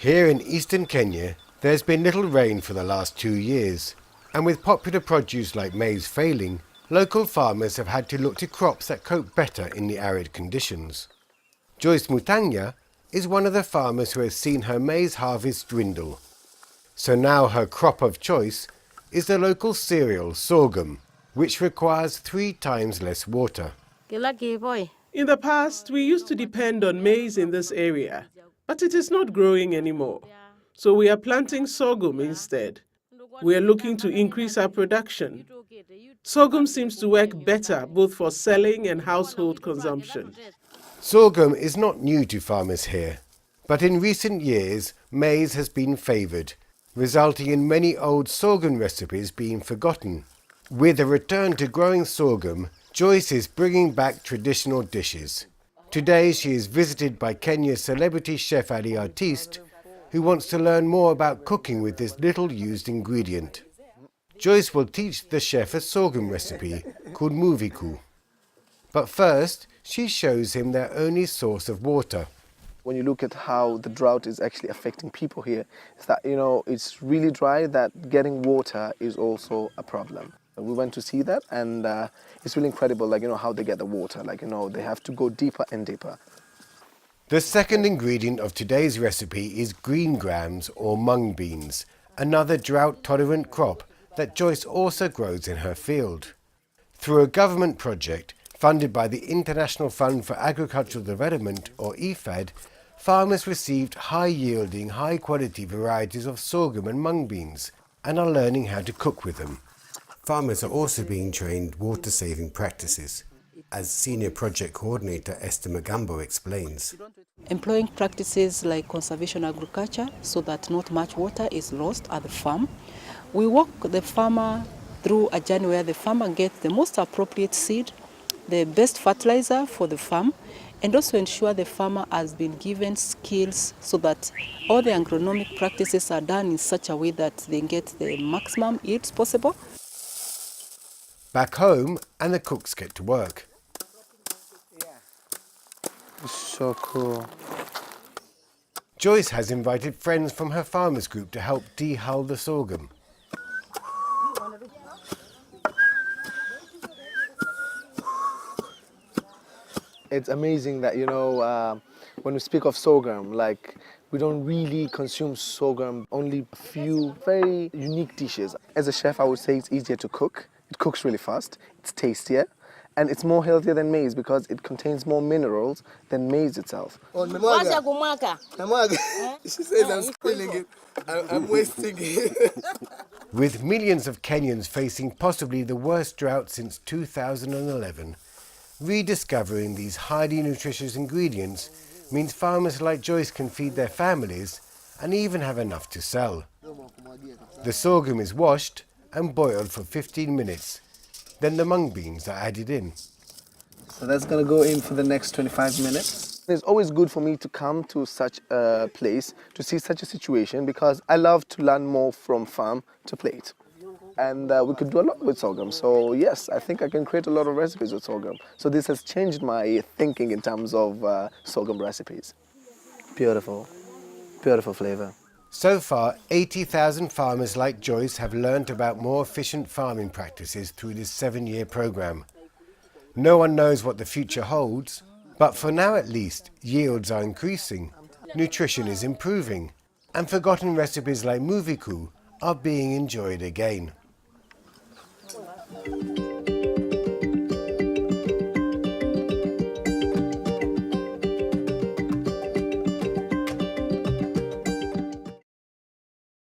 Here in eastern Kenya, there's been little rain for the last 2 years, and with popular produce like maize failing, local farmers have had to look to crops that cope better in the arid conditions. Joyce Muthangya is one of the farmers who has seen her maize harvest dwindle. So now her crop of choice is the local cereal sorghum, which requires 3 times less water. In the past, we used to depend on maize in this area, but it is not growing anymore. So we are planting sorghum instead. We are looking to increase our production. Sorghum seems to work better both for selling and household consumption. Sorghum is not new to farmers here, but in recent years maize has been favoured, resulting in many old sorghum recipes being forgotten. With a return to growing sorghum, Joyce is bringing back traditional dishes. Today she is visited by Kenya's celebrity chef Ali Artiste, who wants to learn more about cooking with this little used ingredient. Joyce will teach the chef a sorghum recipe called Muviko. But first, she shows him their only source of water. When you look at how the drought is actually affecting people here, is that, it's really dry, that getting water is also a problem. We went to see that, and it's really incredible, how they get the water. They have to go deeper and deeper. The second ingredient of today's recipe is green grams or mung beans, another drought-tolerant crop that Joyce also grows in her field. Through a government project funded by the International Fund for Agricultural Development, or IFAD, farmers received high-yielding, high-quality varieties of sorghum and mung beans and are learning how to cook with them. Farmers are also being trained water-saving practices, as Senior Project Coordinator Esther Magambo explains. Employing practices like conservation agriculture so that not much water is lost at the farm. We walk the farmer through a journey where the farmer gets the most appropriate seed, the best fertilizer for the farm, and also ensure the farmer has been given skills so that all the agronomic practices are done in such a way that they get the maximum yields possible. Back home, and the cooks get to work. So cool. Joyce has invited friends from her farmers group to help dehull the sorghum. It's amazing that, when we speak of sorghum, we don't really consume sorghum, only a few very unique dishes. As a chef, I would say it's easier to cook. It cooks really fast, it's tastier, and it's more healthier than maize because it contains more minerals than maize itself. She says I'm spilling it, I'm wasting it. With millions of Kenyans facing possibly the worst drought since 2011, rediscovering these highly nutritious ingredients means farmers like Joyce can feed their families and even have enough to sell. The sorghum is washed and boiled for 15 minutes. Then the mung beans are added in. So that's going to go in for the next 25 minutes. It's always good for me to come to such a place, to see such a situation, because I love to learn more from farm to plate. And we could do a lot with sorghum. So yes, I think I can create a lot of recipes with sorghum. So this has changed my thinking in terms of sorghum recipes. Beautiful, beautiful flavor. So far, 80,000 farmers like Joyce have learnt about more efficient farming practices through this 7-year program. No one knows what the future holds, but for now at least, yields are increasing, nutrition is improving, and forgotten recipes like Muviko are being enjoyed again.